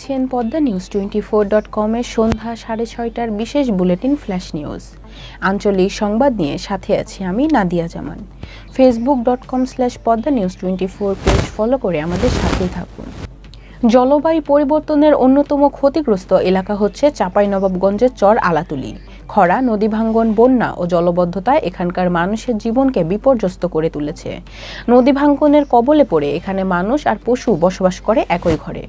দেখছেন পদ্মা নিউজ 24.com-এর সন্ধ্যা 6:30টার বিশেষ bulletin flash news. আঞ্চলিক সংবাদ নিয়ে সাথে আছি আমি নাদিয়া জামান। facebook.com/poddanews24 পেজ ফলো করে আমাদের সাথেই থাকুন। জলবায়ু পরিবর্তনের অন্যতম ক্ষতিগ্রস্ত এলাকা হচ্ছে চাঁপাইনবাবগঞ্জের চর আলাতুলি। খরা, নদী ভাঙ্গন, বন্যা ও জলবদ্ধতায় এখানকার মানুষের জীবনকে বিপর্যস্ত করে তুলেছে। নদী ভাঙ্গনের কবলে পড়ে এখানে মানুষ আর পশু বসবাস করে একই ঘরে।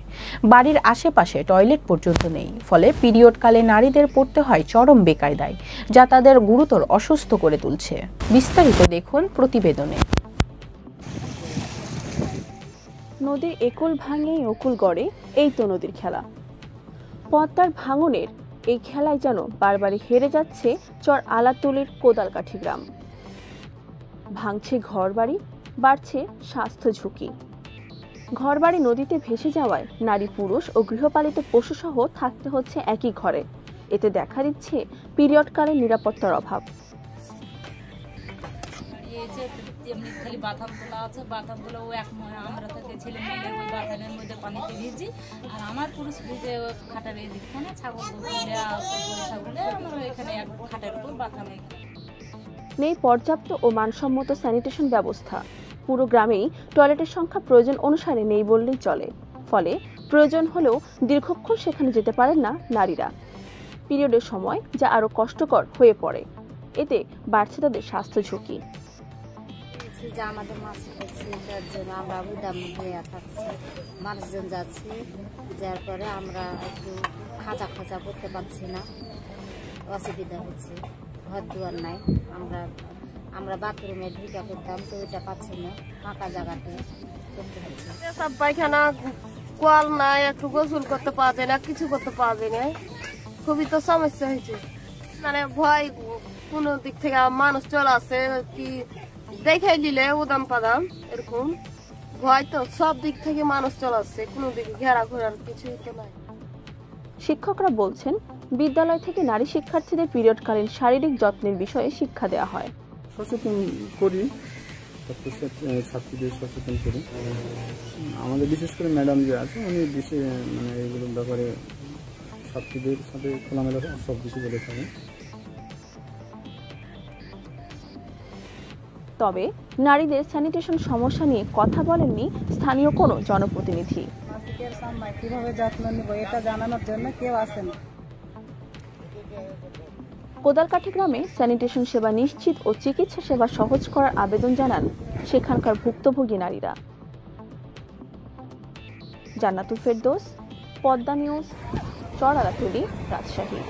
বাড়ির আশেপাশে টয়লেট পর্যন্ত নেই, ফলে পিরিয়ডকালে নারীদের পড়তে হয় চরম বেকায়দায়, যা তাদের গুরুতর অসুস্থ করে তুলছে। বিস্তারিত দেখুন প্রতিবেদনে। নদীর একুল ভাঙেই অকুল গড়ে, এই তো নদীর খেলা। পদ্মার ভাঙনের এই খেলায় যেন বারবারই হেরে যাচ্ছে চর আলাতুলির কোদালকাঠি গ্রাম। ভাঙছে ঘরবাড়ি, বাড়ছে স্বাস্থ্য ঝুঁকি। ঘরবাড়ি নদীতে ভেসে যাওয়ায় নারী, পুরুষ ও গৃহপালিত পশুসহ থাকতে হচ্ছে একই ঘরে। এতে দেখা দিচ্ছে পিরিয়ডকালে নিরাপত্তার অভাব। এমনি খালি বাথান তোলা আছে, বাথান তোলা ও এক আমরা থেকে ছেলে মেয়ে ওই বাথানের মধ্যে পানিতে ভিজি, আর আমার পুরুষ ভিজে খাটার এই দিকখানে ছাগল ছাগলে আমরা এখানে এক খাটের উপর বাথানে। নেই পর্যাপ্ত ও মানসম্মত স্যানিটেশন ব্যবস্থা। পুরো গ্রামেই টয়লেটের সংখ্যা প্রয়োজন অনুসারে নেই বললেই চলে। ফলে প্রয়োজন হলেও দীর্ঘক্ষণ সেখানে যেতে পারেন না নারীরা। পিরিয়ডের সময় যা আরো কষ্টকর হয়ে পড়ে। এতে বাড়ছে তাদের স্বাস্থ্য ঝুঁকি। যে আমাদের মাছ হচ্ছে তার জন্য আমরা উদাম হয়ে থাকছি, মানুষজন যাচ্ছি, যার পরে আমরা একটু খাঁচা খাঁচা করতে পারছি না, অসুবিধা হচ্ছে। ঘর দুয়ার নাই, আমরা বাথরুমে ঢুকা করতাম তো ওইটা পাচ্ছি না, ফাঁকা জায়গাতে করতে হচ্ছে। সব পায়খানা কল নাই, একটু গোসল করতে পাওয়া যায় না, কিছু করতে পাওয়া যায় না, খুবই তো সমস্যা হয়েছে। মানে ভয় কোনো দিক থেকে মানুষ চলে আসে কি দেখাই দিলে উদাম পাদাম, এরকম ভয় তো সব দিক থেকে মানুষ চলে আসছে, কোনো দিকে ঘেরা ঘোরার কিছুই তো নাই। শিক্ষকরা বলছেন, বিদ্যালয় থেকে নারী শিক্ষার্থীদের পিরিয়ডকালীন শারীরিক যত্নের বিষয়ে শিক্ষা দেওয়া হয়। সচেতন করি, ছাত্রীদের সচেতন করি। আমাদের বিশেষ করে ম্যাডাম যে আছে উনি মানে এগুলোর ব্যাপারে ছাত্রীদের সাথে খোলামেলা সব কিছু বলে থাকেন। তবে নারীদের স্যানিটেশন সমস্যা নিয়ে কথা বলেননি স্থানীয় কোনো জনপ্রতিনিধি। কিভাবে যত্ন নেব এটা জানানোর জন্য কেউ আসেন। কোদালকাঠি গ্রামে স্যানিটেশন সেবা নিশ্চিত ও চিকিৎসা সেবা সহজ করার আবেদন জানান সেখানকার ভুক্তভোগী নারীরা। জান্নাতুল ফেরদৌস, পদ্মা নিউজ, চর আলাতুলি, রাজশাহী।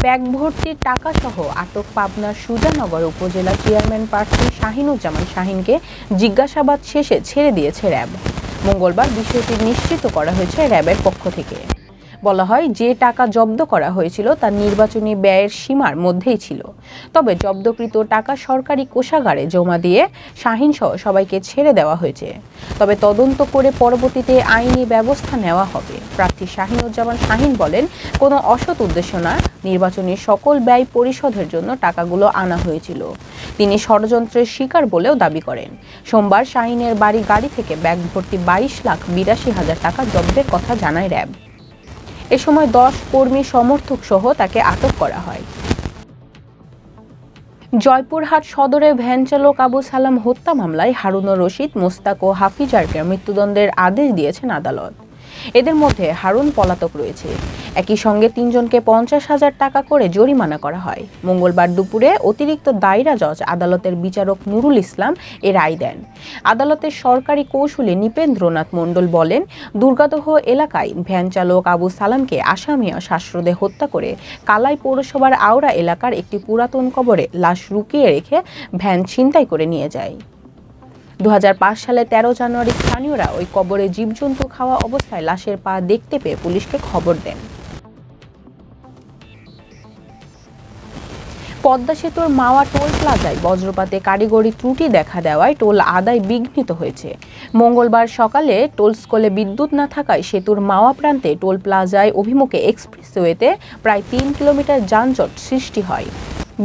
ব্যাগ ভর্তির টাকা সহ আটক পাবনার সুজানগর উপজেলা চেয়ারম্যান প্রার্থী শাহিনুজ্জামান শাহিনকে জিজ্ঞাসাবাদ শেষে ছেড়ে দিয়েছে র্যাব। মঙ্গলবার বিষয়টি নিশ্চিত করা হয়েছে র্যাবের পক্ষ থেকে। বলা হয়, যে টাকা জব্দ করা হয়েছিল তা নির্বাচনী ব্যয়ের সীমার মধ্যেই ছিল। তবে জব্দকৃত টাকা সরকারি কোষাগারে জমা দিয়ে শাহিন সহ সবাইকে ছেড়ে দেওয়া হয়েছে। তবে তদন্ত করে পরবর্তীতে আইনি ব্যবস্থা নেওয়া হবে। প্রার্থী শাহিনুজ্জামান শাহিন বলেন, কোনো অসৎ উদ্দেশ্য না, নির্বাচনী সকল ব্যয় পরিশোধের জন্য টাকাগুলো আনা হয়েছিল। তিনি ষড়যন্ত্রের শিকার বলেও দাবি করেন। সোমবার শাহিনের গাড়ি থেকে ব্যাগ ভর্তি 22,82,000 টাকা জব্দের কথা জানায় র্যাব। এ সময় 10 কর্মী সমর্থক সহ তাকে আটক করা হয়। জয়পুরহাট সদরে ভ্যান চালক আবু সালাম হত্যা মামলায় হারুনুর রশিদ, মোস্তাক ও হাফিজারকে মৃত্যুদণ্ডের আদেশ দিয়েছেন আদালত। এদের মধ্যে হারুন পলাতক রয়েছে। একই সঙ্গে 3 জনকে 50,000 টাকা করে জরিমানা করা হয়। মঙ্গলবার দুপুরে অতিরিক্ত দায়রা জজ আদালতের বিচারক নুরুল ইসলাম এ রায় দেন। আদালতের সরকারি কৌঁসুলি নিপেন্দ্রনাথ মণ্ডল বলেন, দুর্গাদহ এলাকায় ভ্যান চালক আবু সালামকে আসামি শ্বাসরোধে হত্যা করে কালাই পৌরসভার আওড়া এলাকার একটি পুরাতন কবরে লাশ লুকিয়ে রেখে ভ্যান ছিনতাই করে নিয়ে যায়। 2005 সালে 13 জানুয়ারি স্থানীয়রা ওই কবরে জীবজন্তু খাওয়া অবস্থায় লাশের পা দেখতে পেয়ে পুলিশকে খবর দেন। পদ্মা সেতুর মাওয়া টোল প্লাজায় বজ্রপাতে কারিগরি ত্রুটি দেখা দেওয়ায় টোল আদায় বিঘ্নিত হয়েছে। মঙ্গলবার সকালে টোল স্কুলে বিদ্যুৎ না থাকায় সেতুর মাওয়া প্রান্তে টোল প্লাজায় অভিমুখে এক্সপ্রেসওয়েতে প্রায় 3 কিলোমিটার যানজট সৃষ্টি হয়।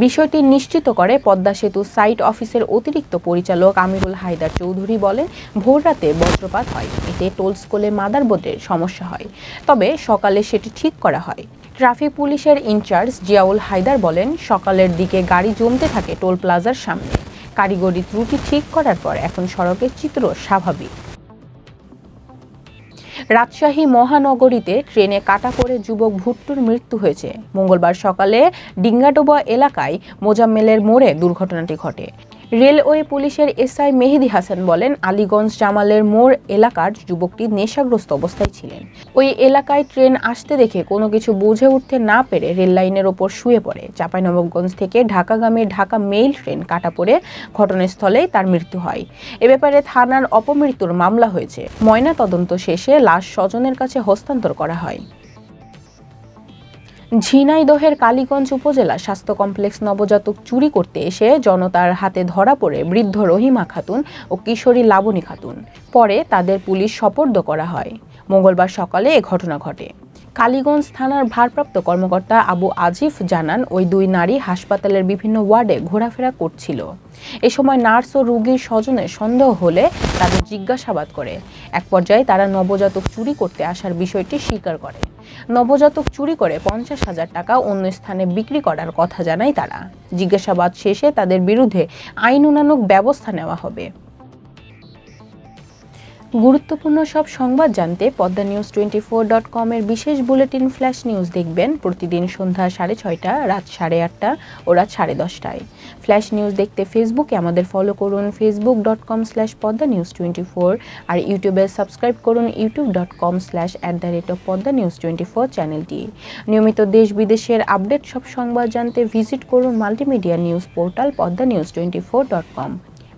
বিষয়টি নিশ্চিত করে পদ্মা সেতু সাইট অফিসের অতিরিক্ত পরিচালক আমিরুল হায়দার চৌধুরী বলেন, ভোররাতে বজ্রপাত হয়, এতে টোল স্কুলে মাদারবোর্ডের সমস্যা হয়, তবে সকালে সেটি ঠিক করা হয়। ট্রাফিক পুলিশের ইনচার্জ জিয়াউল হায়দার বলেন, সকালের দিকে গাড়ি জমতে থাকে টোল প্লাজার সামনে। কারিগরি ত্রুটি ঠিক করার পর এখন সড়কের চিত্র স্বাভাবিক। রাজশাহী মহানগরীতে ট্রেনে কাটা পড়ে যুবক ভুট্টুর মৃত্যু হয়েছে। মঙ্গলবার সকালে ডিঙ্গাডোবা এলাকায় মোজাম্মেলের মোড়ে দুর্ঘটনাটি ঘটে। রেলওয়ে পুলিশের এসআই মেহেদি হাসান বলেন, আলীগঞ্জ জামালের মোড় এলাকার যুবকটি নেশাগ্রস্ত অবস্থায় ছিলেন। ওই এলাকায় ট্রেন আসতে দেখে কোনো কিছু বুঝে উঠতে না পেরে রেল লাইনের ওপর শুয়ে পড়ে। চাঁপাইনবাবগঞ্জ থেকে ঢাকাগামী ঢাকা মেইল ট্রেন কাটা পড়ে ঘটনাস্থলেই তার মৃত্যু হয়। এ ব্যাপারে থানার অপমৃত্যুর মামলা হয়েছে। ময়নাতদন্ত শেষে লাশ স্বজনের কাছে হস্তান্তর করা হয়। ঝিনাইদহের কালীগঞ্জ উপজেলা স্বাস্থ্য কমপ্লেক্স নবজাতক চুরি করতে এসে জনতার হাতে ধরা পড়ে বৃদ্ধ রহিমা খাতুন ও কিশোরী লাবণী খাতুন। পরে তাদের পুলিশ সোপর্দ করা হয়। মঙ্গলবার সকালে এ ঘটনা ঘটে। কালীগঞ্জ থানার ভারপ্রাপ্ত কর্মকর্তা আবু আজিফ জানান, ওই দুই নারী হাসপাতালের বিভিন্ন ওয়ার্ডে ঘোরাফেরা করছিল। এ সময় নার্স ও রোগীর স্বজনের সন্দেহ হলে তাদের জিজ্ঞাসাবাদ করে। এক পর্যায়ে তারা নবজাতক চুরি করতে আসার বিষয়টি স্বীকার করে। নবজাতক চুরি করে 50,000 টাকা অন্য স্থানে বিক্রি করার কথা জানায় তারা। জিজ্ঞাসাবাদ শেষে তাদের বিরুদ্ধে আইনানুগ ব্যবস্থা নেওয়া হবে। গুরুত্বপূর্ণ সব সংবাদ জানতে poddanews24.com এর বিশেষ বুলেটিন ফ্ল্যাশ নিউজ দেখবেন প্রতিদিন সন্ধ্যা 6:30, রাত 8:30 ও রাত 10:30টায়। ফ্ল্যাশ নিউজ দেখতে ফেসবুকে আমাদের ফলো করুন facebook.com/poddanews24 আর ইউটিউবে সাবস্ক্রাইব করুন youtube.com/@poddanews24 চ্যানেলটি। নিয়মিত দেশ বিদেশের আপডেট সব সংবাদ জানতে ভিজিট করুন মাল্টিমিডিয়া নিউজ পোর্টাল poddanews24.com।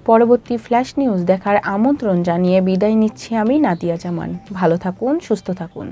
পরবর্তী ফ্ল্যাশ নিউজ দেখার আমন্ত্রণ জানিয়ে বিদায় নিচ্ছি আমি নাদিয়া জামান। ভালো থাকুন, সুস্থ থাকুন।